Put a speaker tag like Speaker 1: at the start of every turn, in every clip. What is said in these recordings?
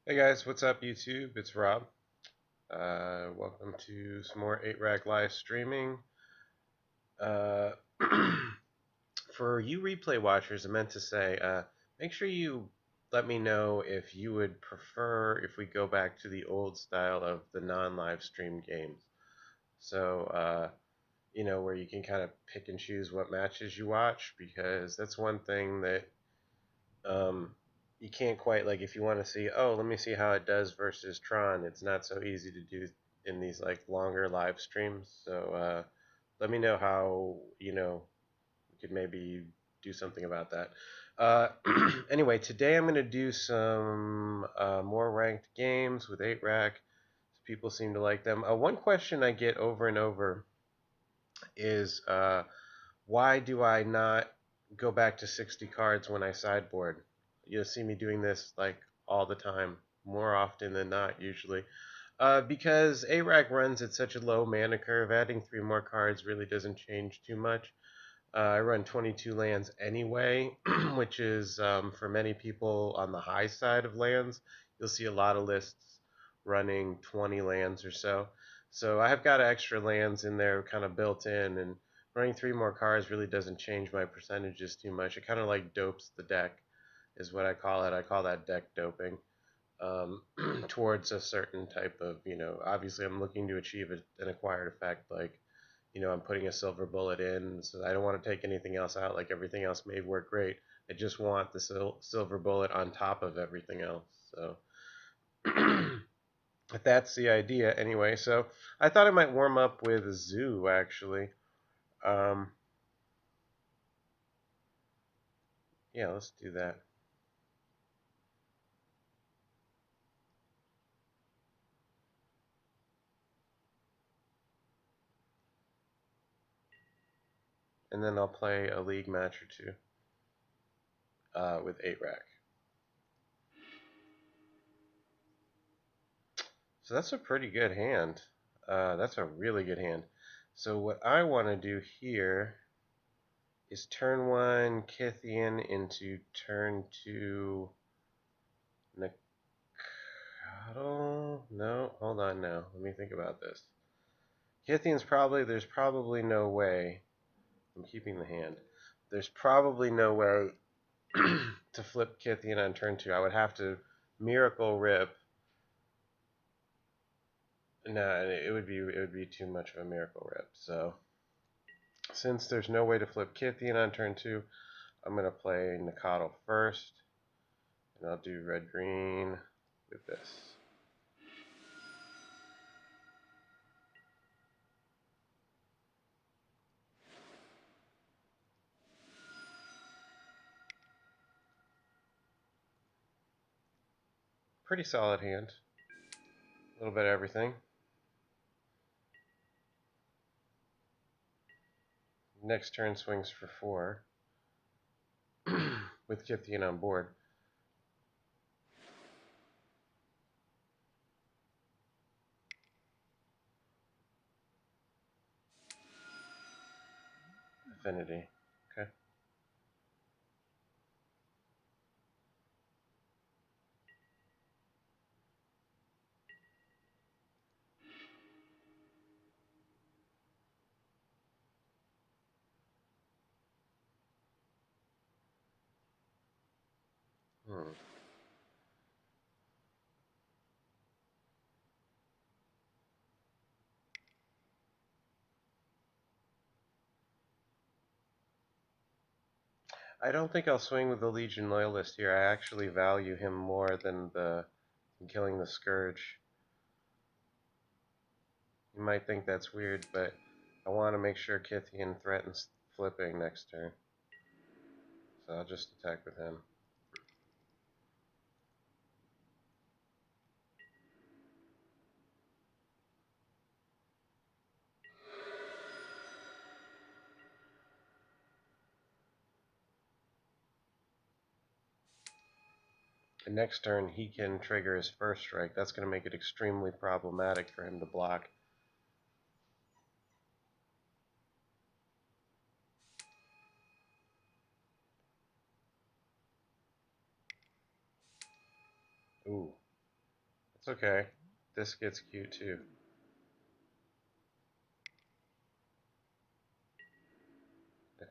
Speaker 1: Hey guys, what's up YouTube? It's Rob. Welcome to some more 8-Rack live streaming. Uh, for you replay watchers, I meant to say, make sure you let me know if you would prefer if we go back to the old style of the non-live stream games. So, where you can kind of pick and choose what matches you watch, because that's one thing that um, you can't quite, like, if you want to see, oh, let me see how it does versus Tron, it's not so easy to do in these like longer live streams. So let me know how we could maybe do something about that. uh, anyway, today I'm going to do some more ranked games with 8-Rack. People seem to like them. One question I get over and over is, why do I not go back to 60 cards when I sideboard? You'll see me doing this like all the time, more often than not, usually. Because ARAC runs at such a low mana curve, adding 3 more cards really doesn't change too much. I run 22 lands anyway, which is, for many people, on the high side of lands. You'll see a lot of lists running 20 lands or so. So I have got extra lands in there kind of built in, and running 3 more cards really doesn't change my percentages too much. It kind of like dopes the deck, is what I call it. I call that deck doping, um, towards a certain type of, obviously I'm looking to achieve an acquired effect, like, I'm putting a silver bullet in, so I don't want to take anything else out, like everything else may work great. I just want the silver bullet on top of everything else. So but that's the idea anyway. So I thought I might warm up with a zoo, actually. Um, yeah, let's do that. And then I'll play a league match or two with 8-Rack. So that's a pretty good hand. That's a really good hand. So what I want to do here is turn 1 Kythian into turn 2 Nikado. No, hold on now. Let me think about this. There's probably no way. I'm keeping the hand. There's probably no way to flip Kythian on turn 2. I would have to Miracle Rip. No, it would be too much of a Miracle Rip. So since there's no way to flip Kythian on turn 2, I'm going to play Nikado first. And I'll do red-green with this. Pretty solid hand. A little bit of everything. Next turn swings for 4 with Kythian on board. Affinity. Okay. Hmm. I don't think I'll swing with the Legion Loyalist here. I actually value him more than killing the Scourge. You might think that's weird, but I want to make sure Kythian threatens flipping next turn. So I'll just attack with him. And next turn, he can trigger his first strike. That's going to make it extremely problematic for him to block. Ooh. It's okay. This gets cute too.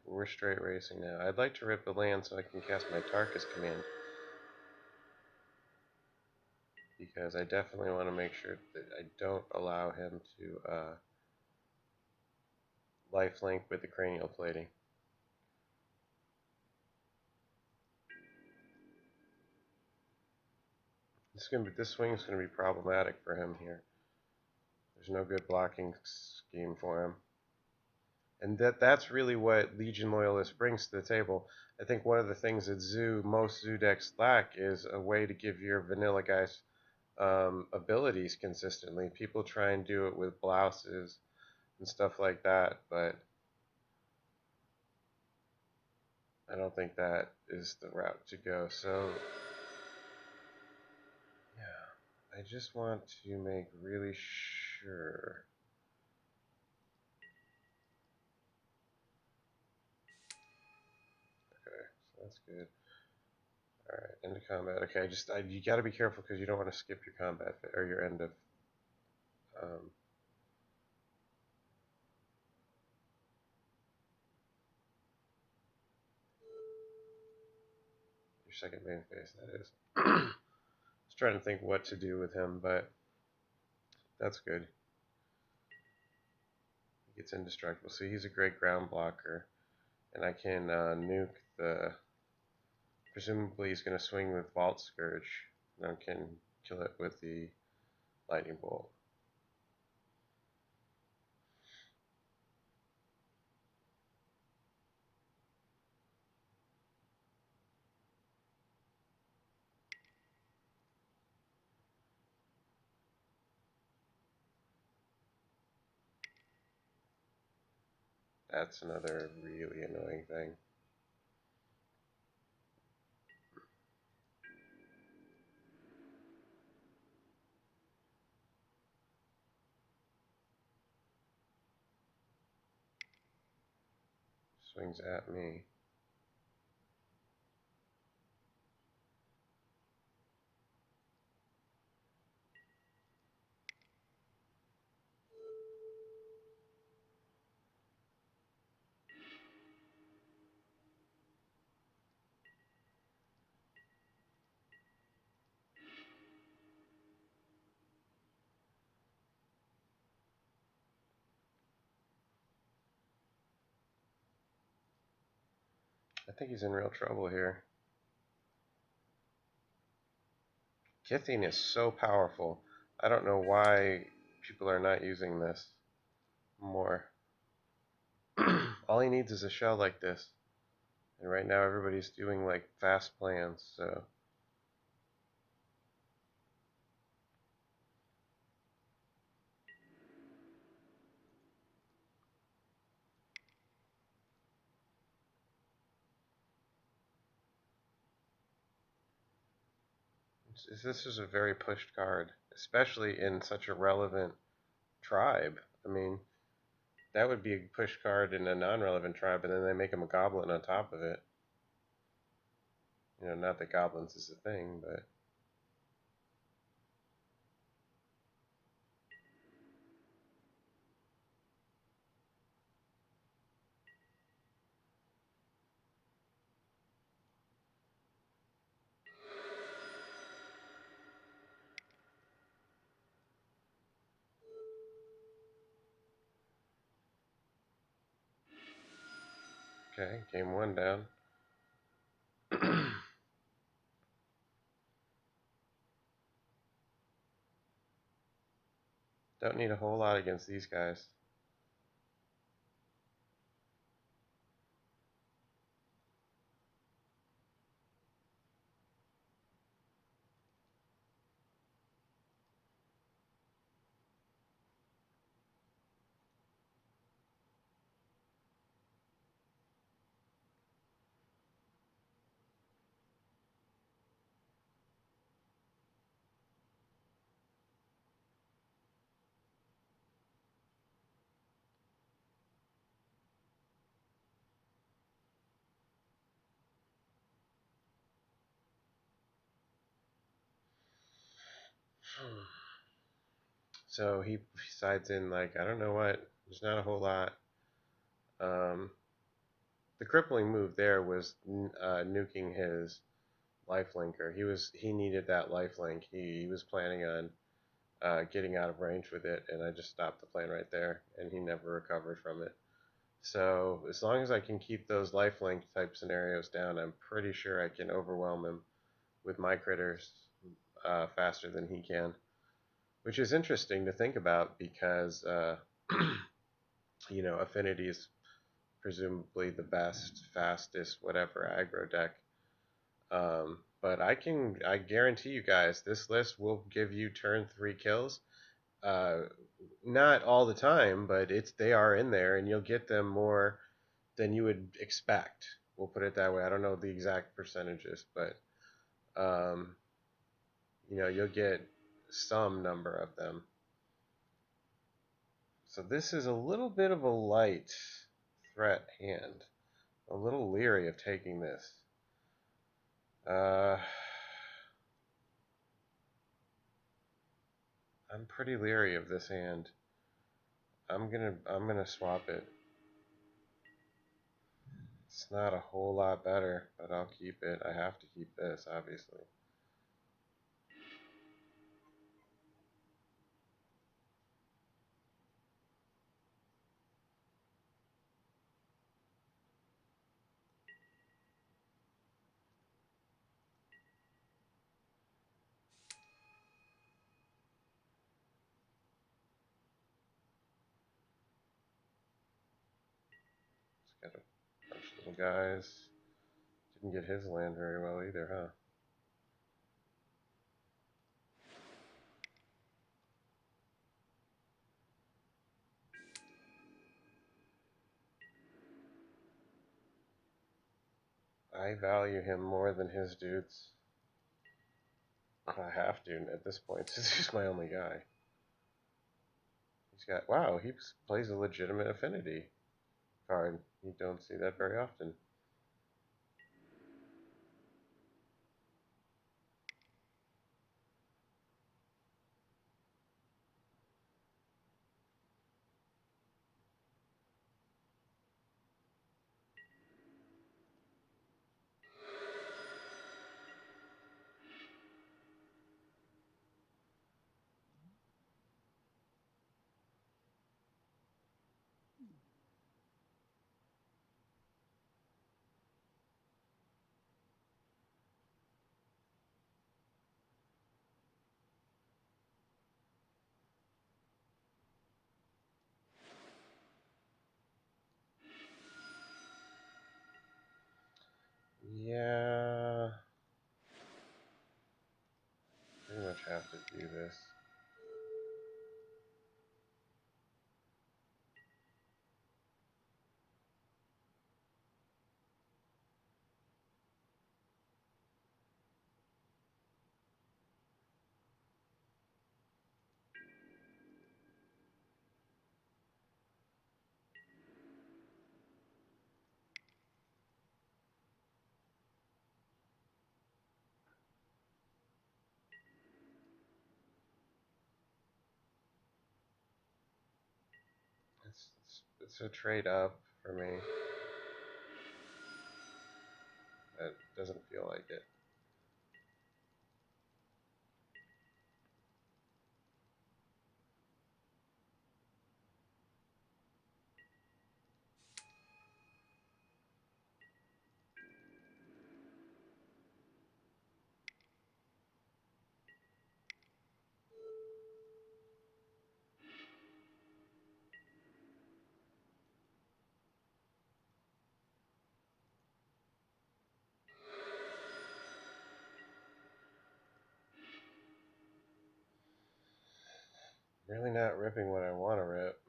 Speaker 1: We're straight racing now. I'd like to rip the land so I can cast my Tarkus command. Because I definitely want to make sure that I don't allow him to lifelink with the cranial plating. This swing is going to be problematic for him here. There's no good blocking scheme for him. And that's really what Legion Loyalist brings to the table. I think one of the things that most Zoo decks lack is a way to give your vanilla guys abilities consistently. People try and do it with blouses and stuff like that, but I don't think that is the route to go. So, yeah, I just want to make really sure. Okay, so that's good. Alright, end of combat. Okay, you gotta be careful because you don't want to skip your combat or your end of um, your second main phase, that is. I was trying to think what to do with him, but that's good. He gets indestructible. So he's a great ground blocker. And I can nuke the... Presumably he's going to swing with Vault Scourge. And I can kill it with the Lightning Bolt. That's another really annoying thing. Swings at me. I think he's in real trouble here. Pithing is so powerful. I don't know why people are not using this more. All he needs is a shell like this. And right now everybody's doing like fast plans, so... This is a very pushed card, especially in such a relevant tribe. I mean, that would be a push card in a non-relevant tribe, and then they make him a goblin on top of it. You know, not that goblins is a thing, but... Okay, game one down. Don't need a whole lot against these guys. So he sides in like, I don't know what. There's not a whole lot. The crippling move there was nuking his lifelinker. He needed that lifelink. He was planning on getting out of range with it, and I just stopped the plan right there, and he never recovered from it. So as long as I can keep those lifelink type scenarios down, I'm pretty sure I can overwhelm him with my critters faster than he can. Which is interesting to think about because, Affinity is presumably the best, fastest, whatever aggro deck. But I guarantee you guys, this list will give you turn 3 kills. Not all the time, but they are in there, and you'll get them more than you would expect. We'll put it that way. I don't know the exact percentages, but you'll get some number of them. So this is a little bit of a light threat hand. A little leery of taking this. I'm pretty leery of this hand. I'm gonna swap it. It's not a whole lot better, but I'll keep it. I have to keep this, obviously. Just got a bunch of little guys. Didn't get his land very well either, huh? I value him more than his dudes. I have to at this point, since he's my only guy. He's got, wow, he plays a legitimate affinity card. You don't see that very often. Yeah, pretty much have to do this. It's a trade up for me. It doesn't feel like it. Really not ripping what I want to rip.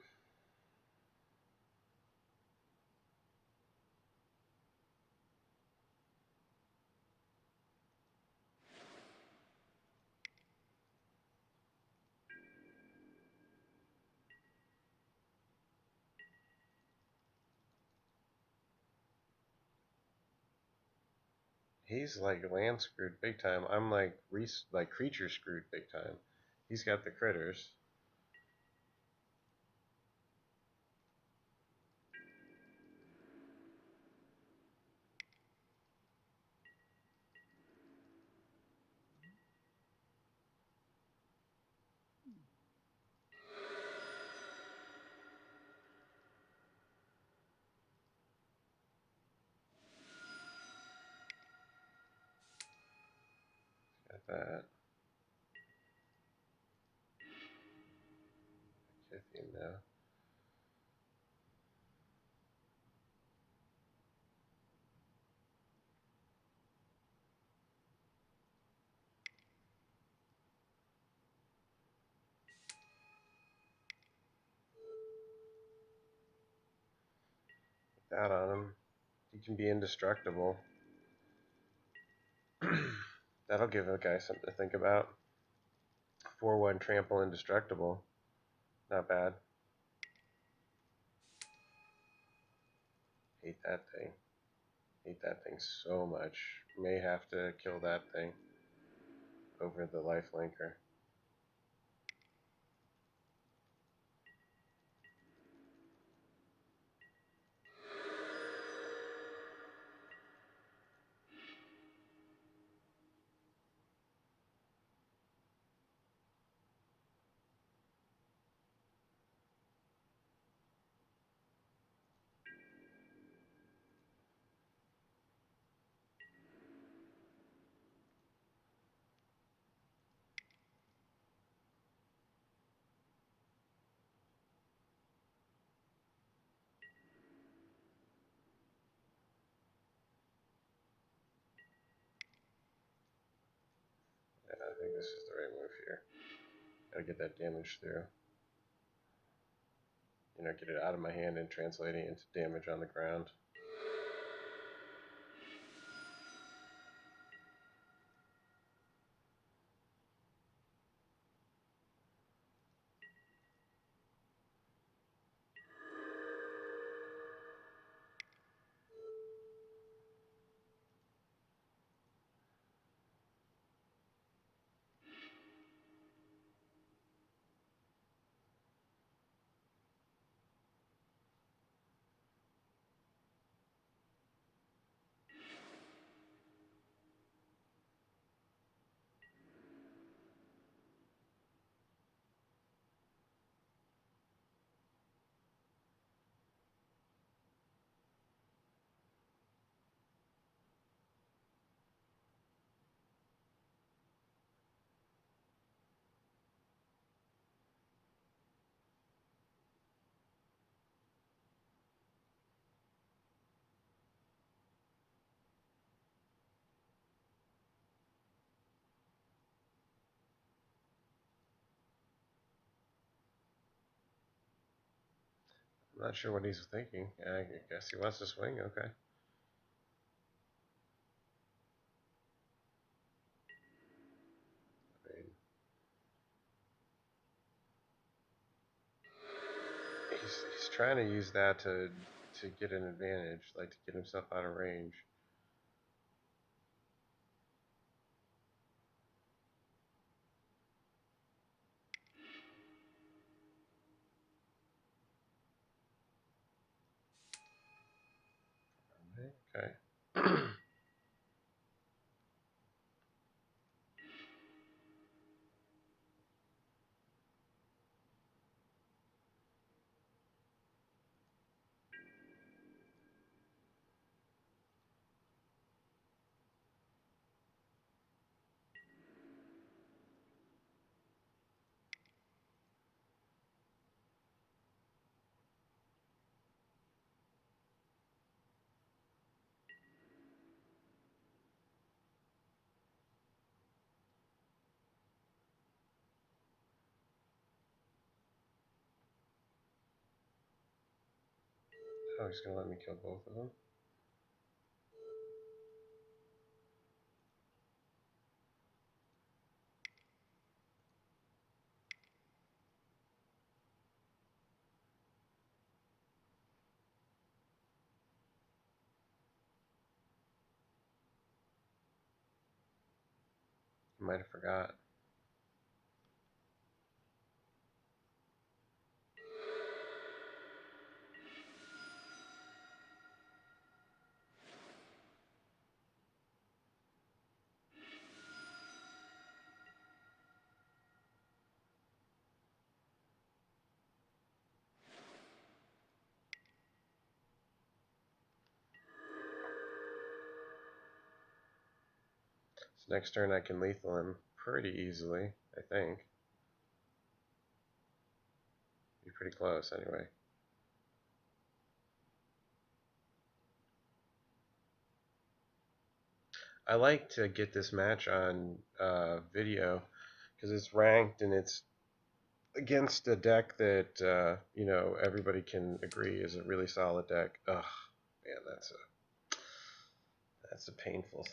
Speaker 1: He's like land screwed big time. I'm like creature screwed big time. He's got the critters. Got that. Pithing now. Put that on him. He can be indestructible. That'll give a guy something to think about. 4/1 trample indestructible. Not bad. Hate that thing. Hate that thing so much. May have to kill that thing over the lifelinker. Yeah, I think this is the right move here. Gotta get that damage through. You know, get it out of my hand and translate it into damage on the ground. I'm not sure what he's thinking. I guess he wants to swing. Okay. I mean, he's trying to use that to get an advantage, like to get himself out of range. Okay. Oh, he's gonna let me kill both of them. Might have forgot. So next turn I can lethal him pretty easily, I think. Be pretty close anyway. I like to get this match on video because it's ranked and it's against a deck that you know, everybody can agree is a really solid deck. Ugh, man, that's a painful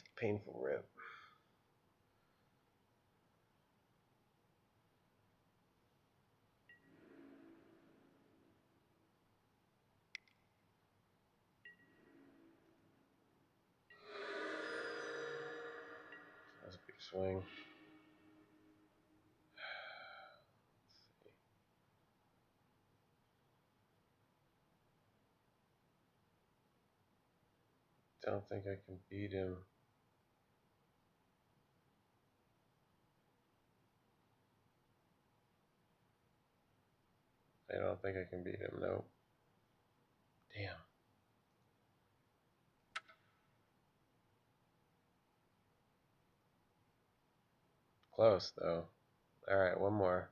Speaker 1: rip. That was a big swing. Don't think I can beat him. I don't think I can beat him, no. Damn. Close, though. Alright, one more.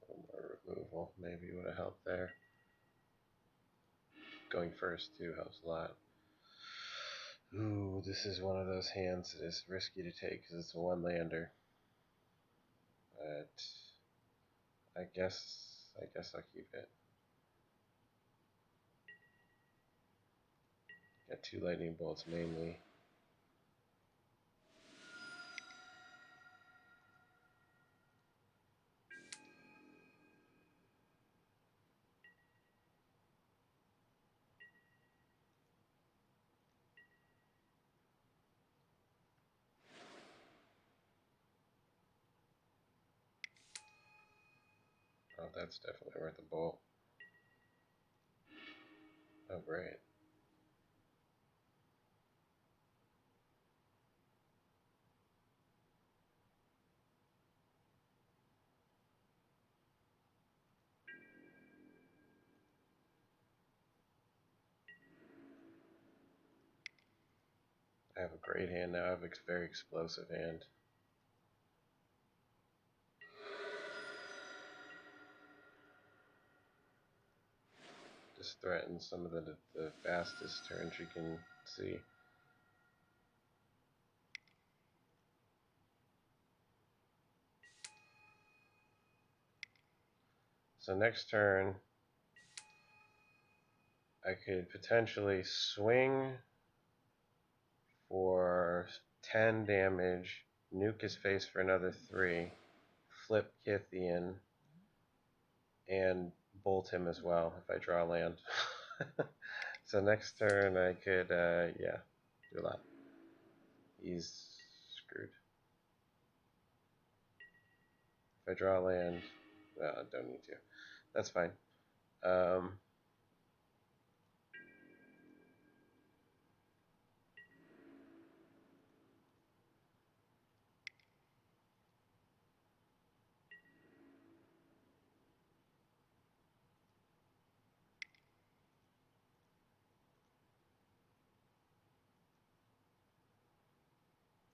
Speaker 1: So more removal maybe would have helped there. Going first, too, helps a lot. Ooh, this is one of those hands that is risky to take because it's a one-lander. But I guess I'll keep it. Got 2 lightning bolts mainly. Oh, that's definitely worth a bolt. Oh, great. I have a great hand now. I have a very explosive hand. Just threatens some of the fastest turns you can see. So next turn, I could potentially swing for 10 damage, nuke his face for another 3, flip Kithian, and bolt him as well if I draw land. So next turn I could, yeah, do a lot. He's screwed. If I draw land, well, I don't need to. That's fine.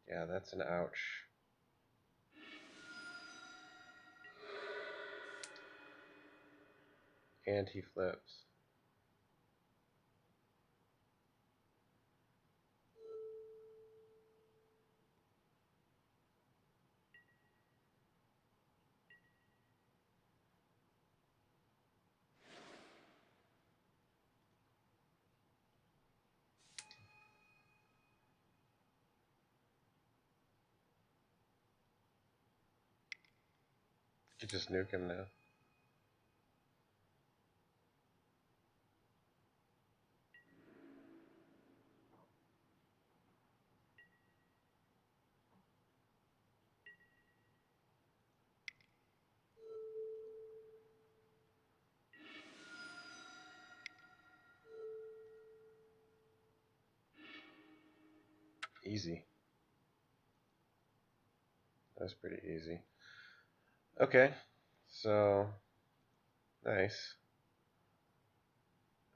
Speaker 1: Yeah, that's an ouch. And he flips. You just nuke him now. Easy. That's pretty easy. Okay, so nice.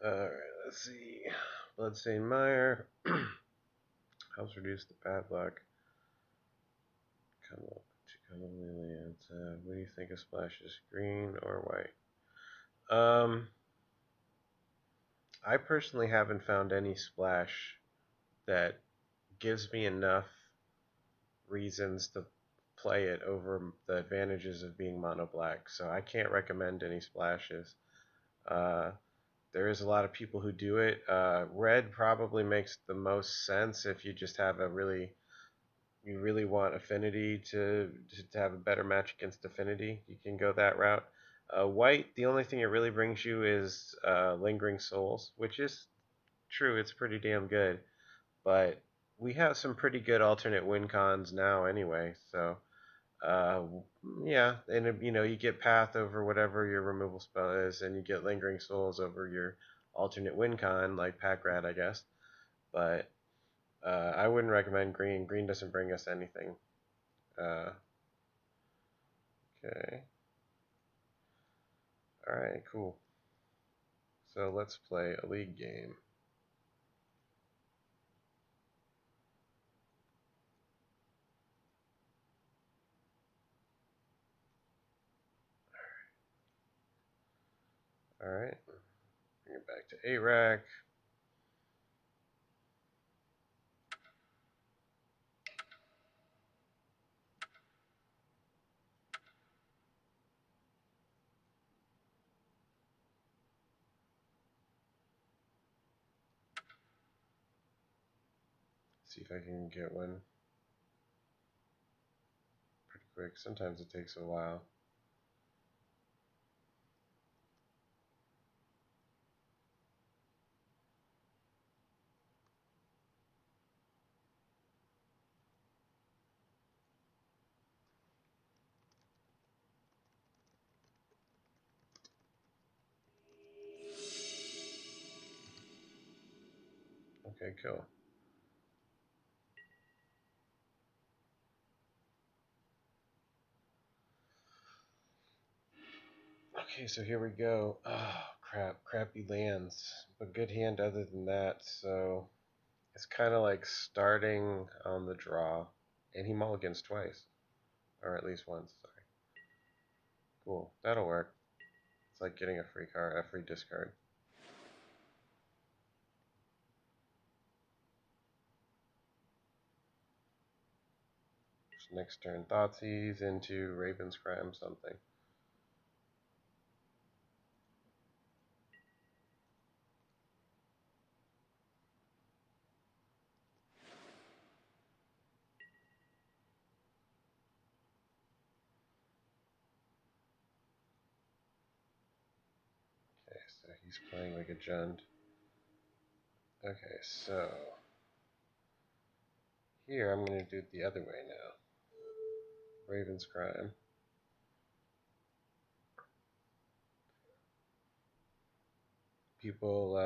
Speaker 1: Alright, let's see. Bloodstained Mire helps reduce the bad luck. Come up to Liliana. What do you think of splashes? Green or white? I personally haven't found any splash that gives me enough reasons to play it over the advantages of being mono black, so I can't recommend any splashes. There is a lot of people who do it. Red probably makes the most sense if you just have you really want affinity to have a better match against affinity. You can go that route. White, the only thing it really brings you is Lingering Souls, which is true. It's pretty damn good, but we have some pretty good alternate win cons now anyway. So uh, yeah, and you get Path over whatever your removal spell is, and you get Lingering Souls over your alternate win con, like Pack Rat, I guess. But I wouldn't recommend green. Green doesn't bring us anything. Uh, okay. Alright, cool. So let's play a league game. Alright. Bring it back to 8-rack. See if I can get one pretty quick. Sometimes it takes a while. Okay, cool. Okay, so here we go. Oh, crap. Crappy lands. But good hand other than that, so it's kind of like starting on the draw. And he mulligans twice. Or at least once, sorry. Cool. That'll work. It's like getting a free card, a free discard. Next turn, Thoughtseize into Raven's Crime something. Okay, so he's playing like a Jund. Okay, so here I'm going to do it the other way now. Raven's Crime. People,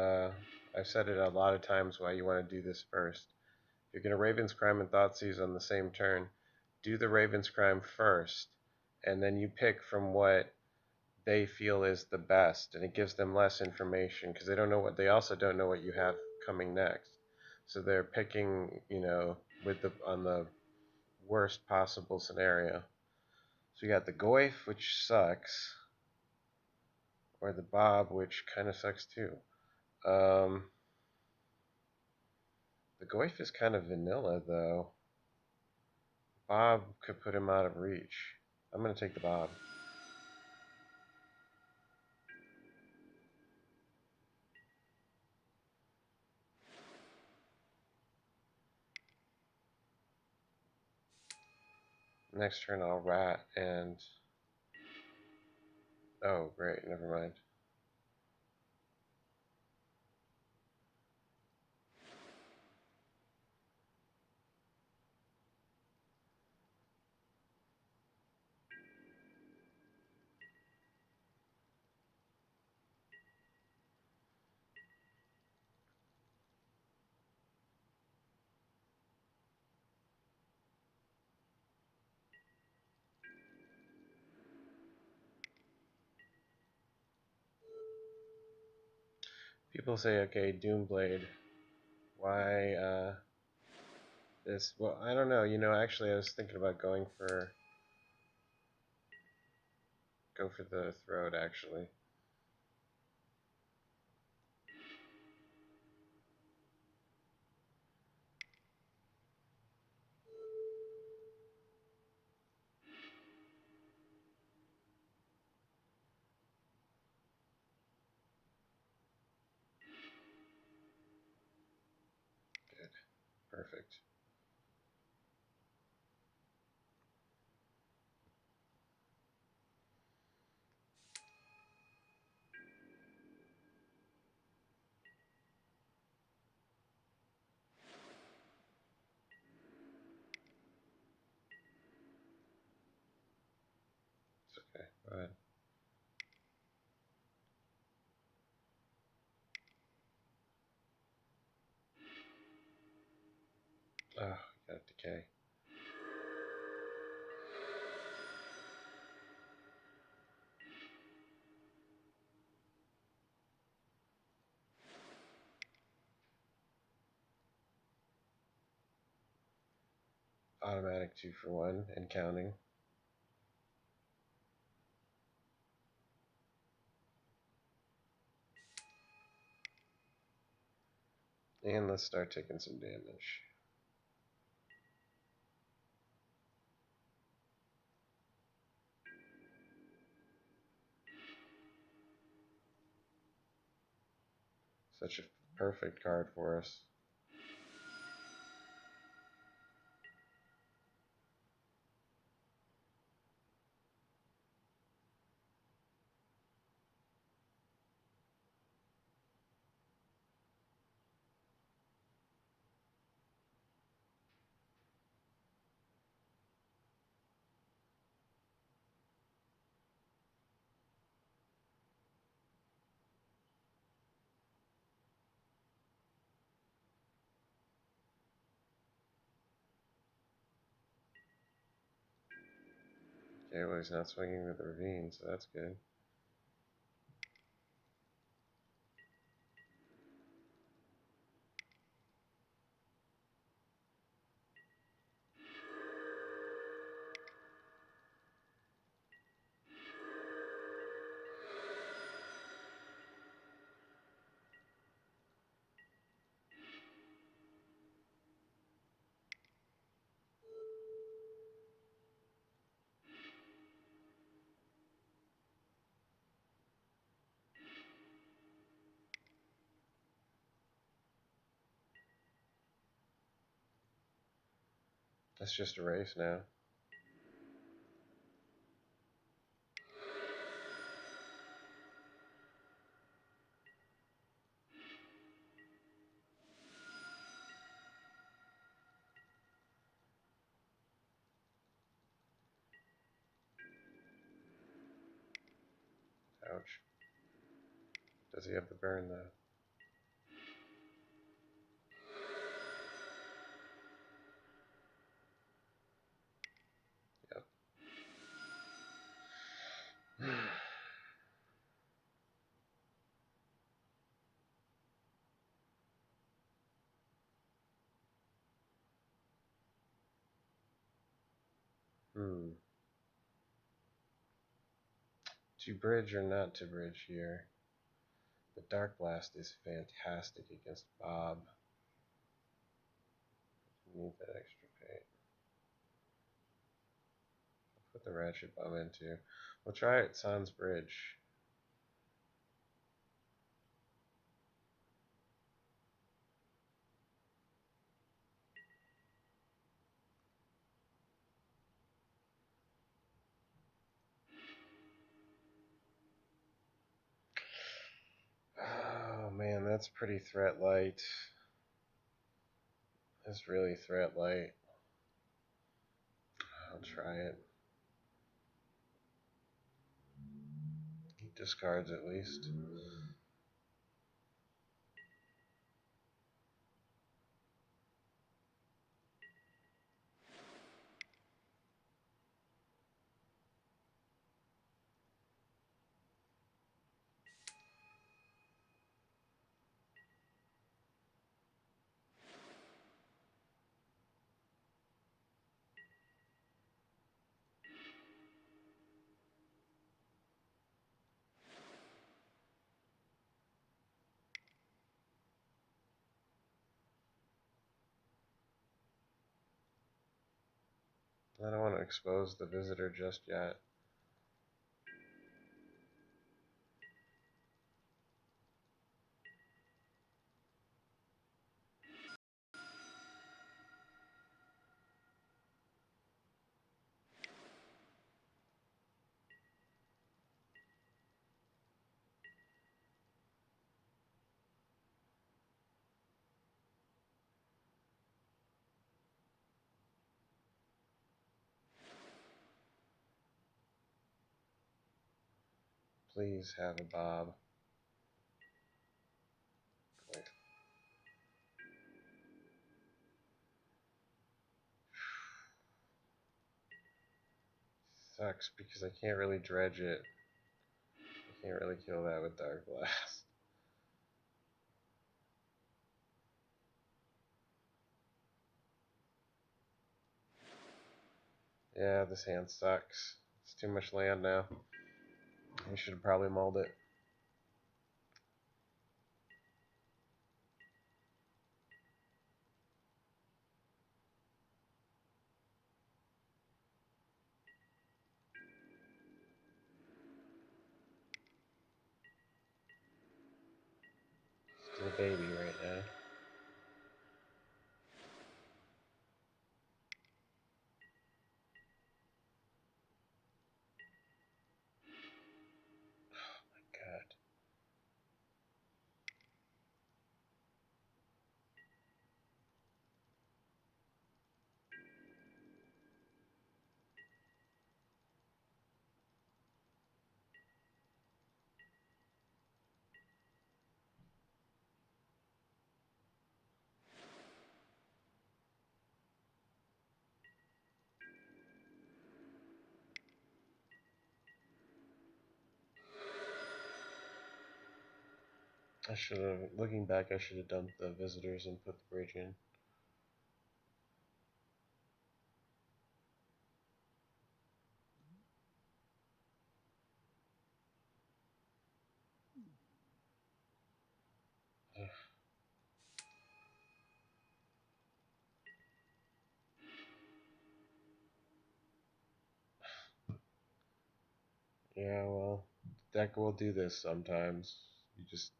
Speaker 1: I've said it a lot of times why you want to do this first. If you're going to Raven's Crime and Thoughtseize on the same turn, do the Raven's Crime first, and then you pick from what they feel is the best, and it gives them less information because they also don't know what you have coming next. So they're picking, on the worst possible scenario. So you got the Goyf, which sucks, or the Bob, which kind of sucks too. The Goyf is kind of vanilla though. Bob could put him out of reach. I'm going to take the Bob. Next turn I'll rat and... Oh, great, never mind. People say, okay, Doomblade. Why this? Well, I don't know. You know, actually, I was thinking about go for the throat. Actually, good, perfect. It's okay. Go ahead. Oh, got decay. Automatic 2-for-1 and counting. And let's start taking some damage. Such a perfect card for us. Okay, well, he's not swinging with the ravine, so that's good. That's just a race now. Ouch. Does he have the burn, though? Yep. To bridge or not to bridge here? The Darkblast is fantastic against Bob. Need that Extirpate. I'll put the Ratchet Bomb into. We'll try it Sans Bridge. Oh man, that's pretty threat light. That's really threat light. I'll try it. He discards at least. I don't want to expose the visitor just yet. Please have a Bob. Sucks because I can't really dredge it. I can't really kill that with Darkblast. Yeah, this hand sucks. It's too much land now. I should have probably mulled it. Still a baby right now. Oh my god. I should have, looking back, I should have dumped the visitors and put the bridge in. Yeah, well, deck will do this sometimes. You just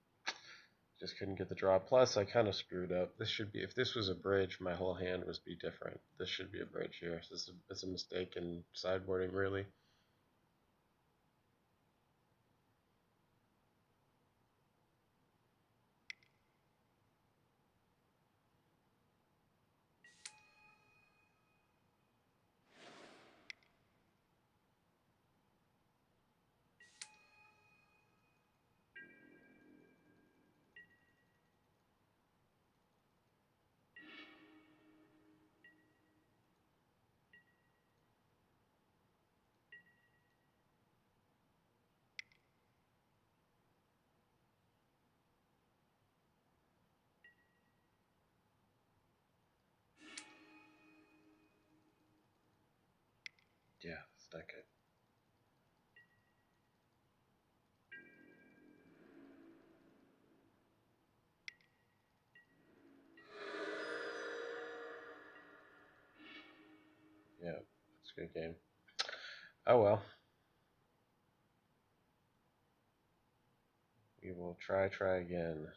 Speaker 1: couldn't get the draw. Plus, I kind of screwed up. This should be, if this was a bridge, my whole hand would be different. This should be a bridge here. This is a mistake in sideboarding, really. Yeah, it's not good. Yeah, it's a good game. Oh well. We will try again.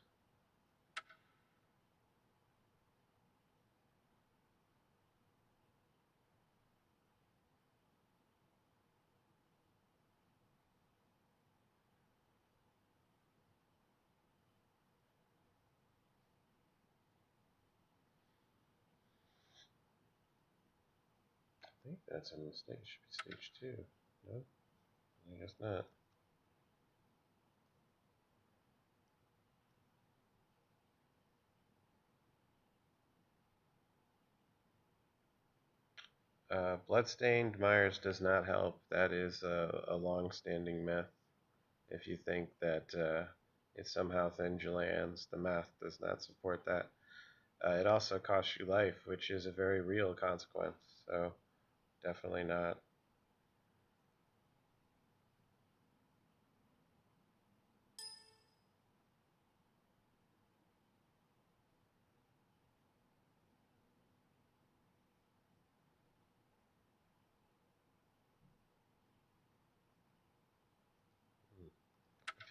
Speaker 1: I think that's a mistake. It should be stage 2. No? I guess not. Bloodstained Myers does not help. That is a long-standing myth. If you think that it somehow thins your lands, the math does not support that. It also costs you life, which is a very real consequence. So definitely not.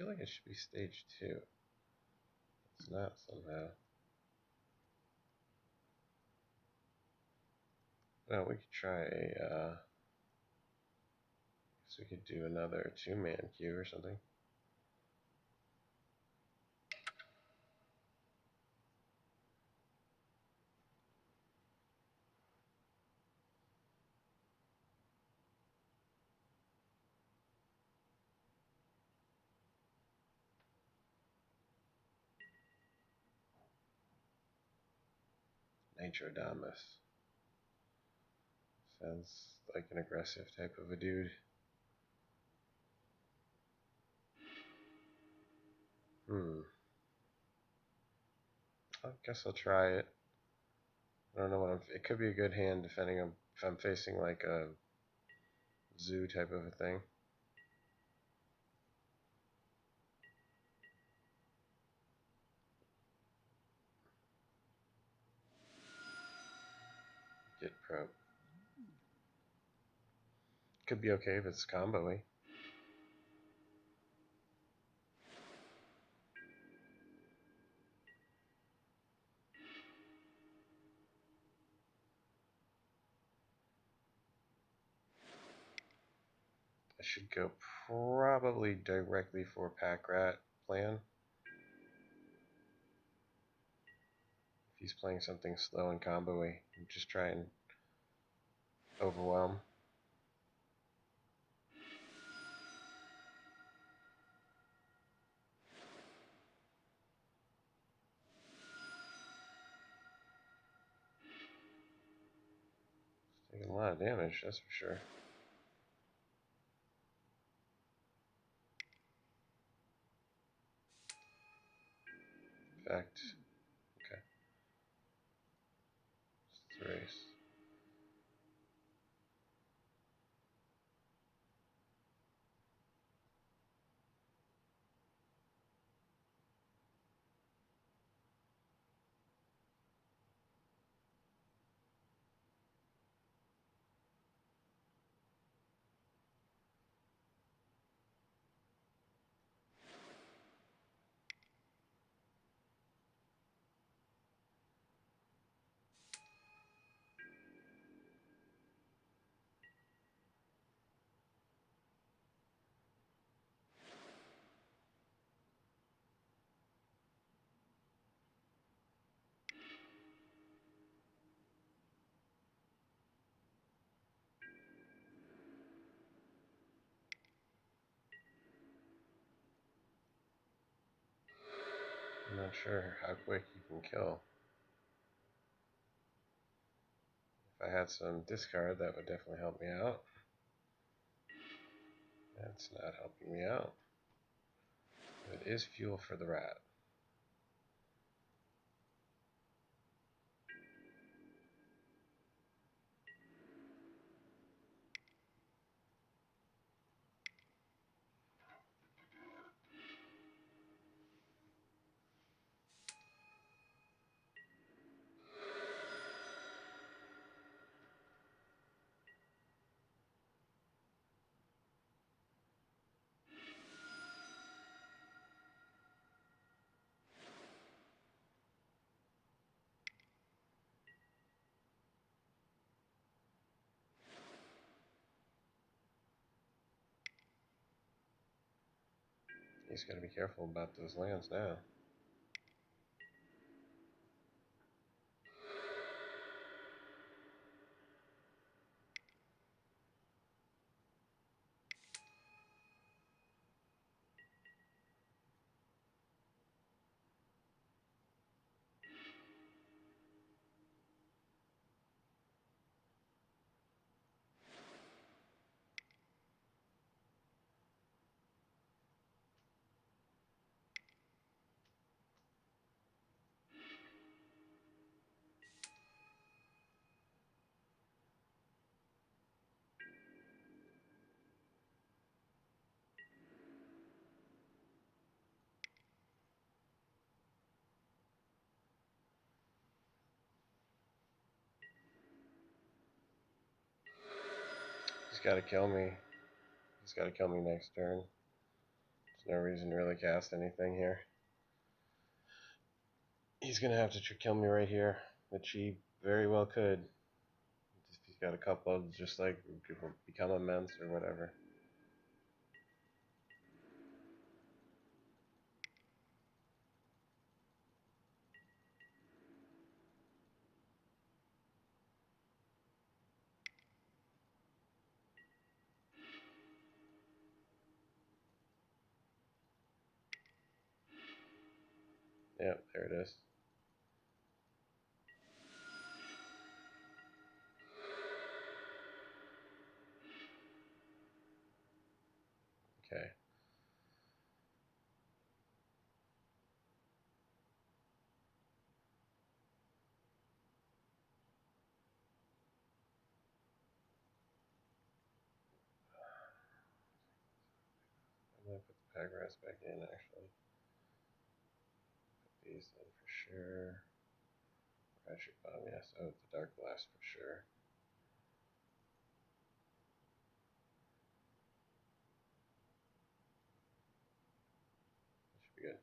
Speaker 1: feel like it should be stage 2. It's not somehow. No, we could try a, guess we could do another 2-man queue or something. Nitrodamus. Sounds like an aggressive type of a dude. I guess I'll try it. I don't know what it could be a good hand depending on if I'm facing like a zoo type of a thing. Get probe. Could be okay if it's combo-y. I should go probably directly for Pack Rat plan. If he's playing something slow and combo-y, just try and overwhelm. It's taking a lot of damage, that's for sure. In fact, okay. Let's race. I'm not sure how quick you can kill. If I had some discard, that would definitely help me out. That's not helping me out. It is fuel for the rat. He's got to be careful about those lands now. He's got to kill me. He's got to kill me next turn. There's no reason to really cast anything here. He's gonna have to kill me right here, which he very well could. If he's got a couple of just like become immense or whatever. Yep, there it is. Okay. I'm gonna put the Pagras back in actually. Put these in for sure. Ratchet Bomb, yes. Oh, the Darkblast for sure. That should be good.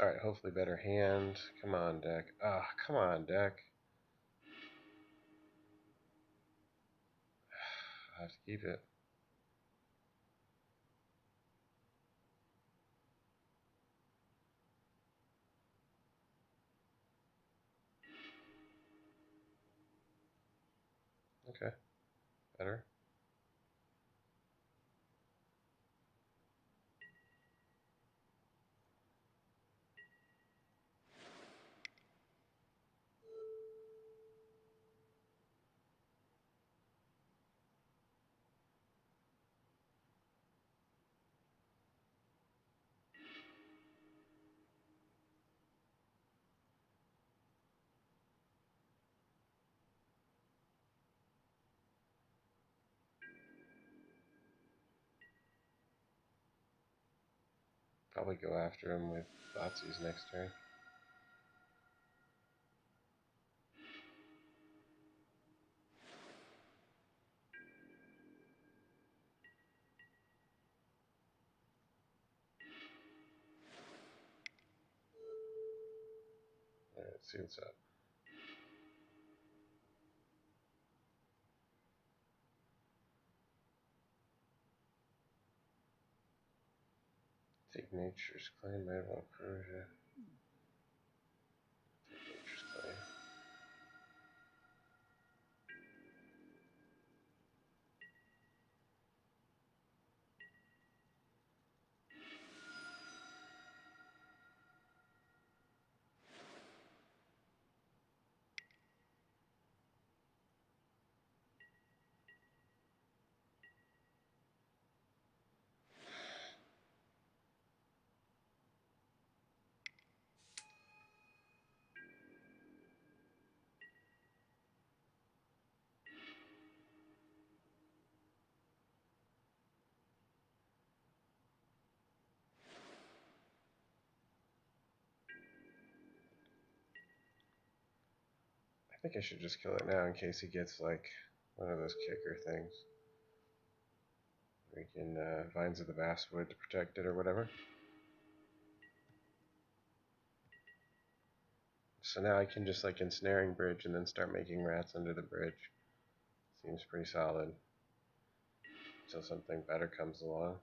Speaker 1: Alright, hopefully better hand. Come on, deck. Ah, come on, deck. I have to keep it. Okay, better. Probably go after him with Thoughtseize next turn. Alright, let's see what's up. Take Nature's Claim, Mutavault Corrosion. Take Nature's Claim. I think I should just kill it now in case he gets like one of those kicker things. We can Vines of the Basswood to protect it or whatever. So now I can just like Ensnaring Bridge and then start making rats under the bridge. Seems pretty solid. Until something better comes along.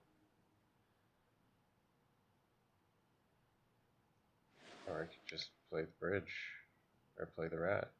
Speaker 1: Or I could just play the bridge. Or play the rat.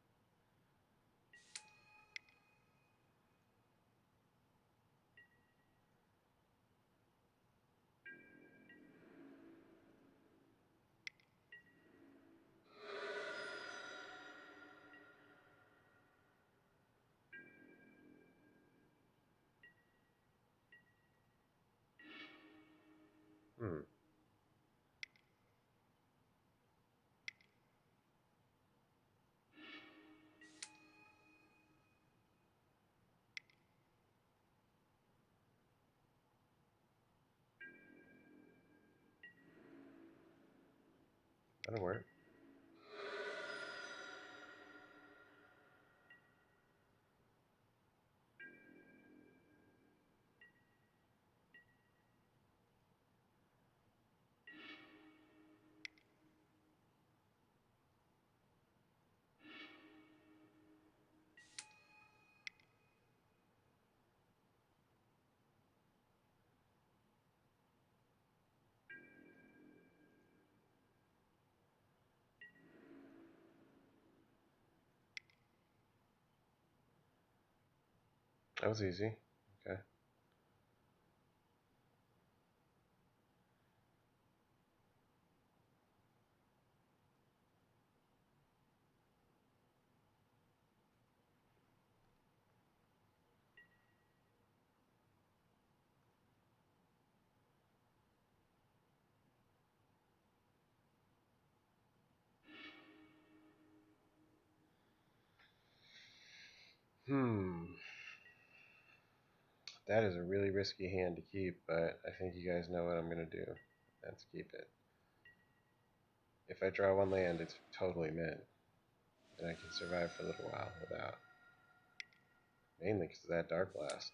Speaker 1: Hmm. That'll work. That was easy. Okay. That is a really risky hand to keep, but I think you guys know what I'm going to do. Let's keep it. If I draw one land, it's totally mint. And I can survive for a little while without. Mainly because of that Darkblast.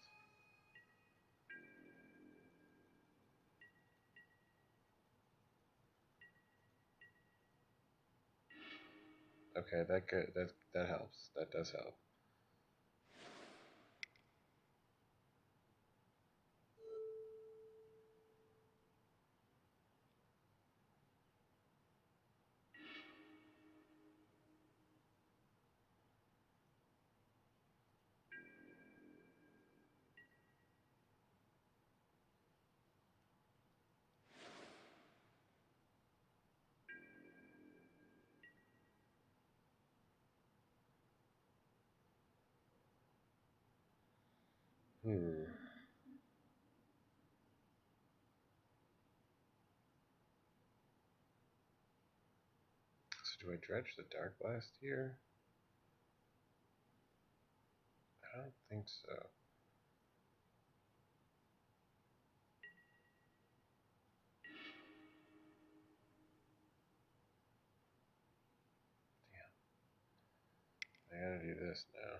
Speaker 1: Okay, that helps. That does help. So do I dredge the Darkblast here? I don't think so. Damn. I gotta do this now.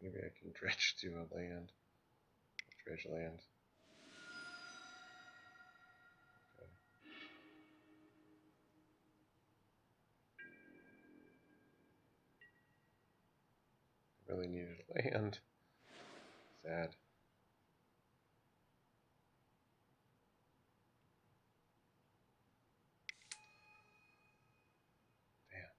Speaker 1: Maybe I can dredge to a land. Dredge land. Okay. Really needed land. Sad. Damn.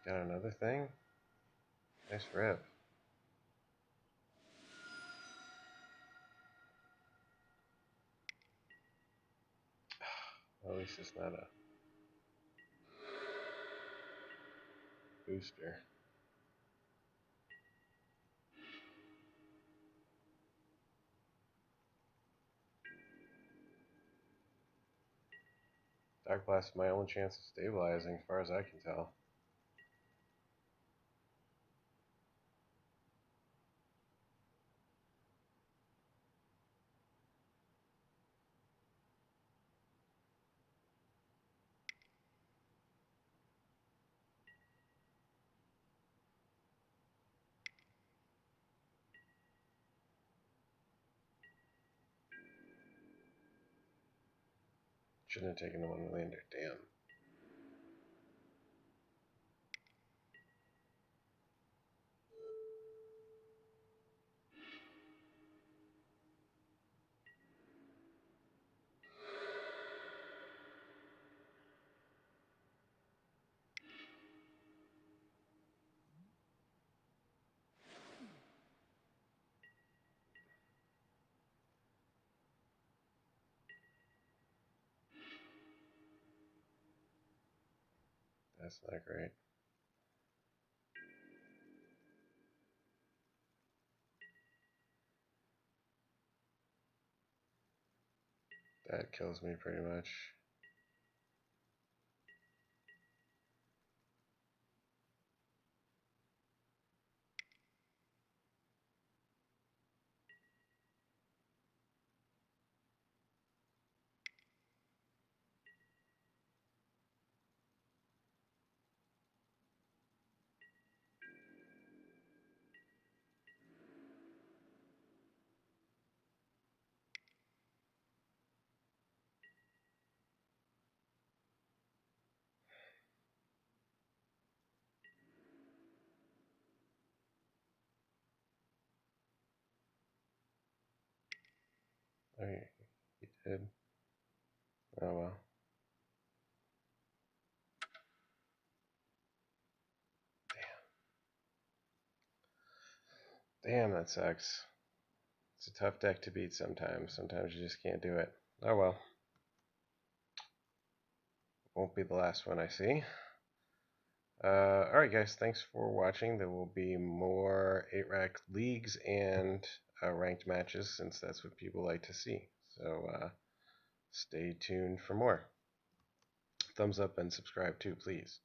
Speaker 1: Got another thing? Nice rip. least it's not a booster. Darkblast is my only chance of stabilizing, as far as I can tell. Shouldn't have taken the one lander, damn. That's not great. That kills me pretty much. Oh, he did. Oh well. Damn, that sucks. It's a tough deck to beat sometimes. Sometimes you just can't do it. Oh well. Won't be the last one I see. Alright guys, thanks for watching. There will be more 8-rack leagues and ranked matches, since that's what people like to see. So stay tuned for more. Thumbs up and subscribe too, please.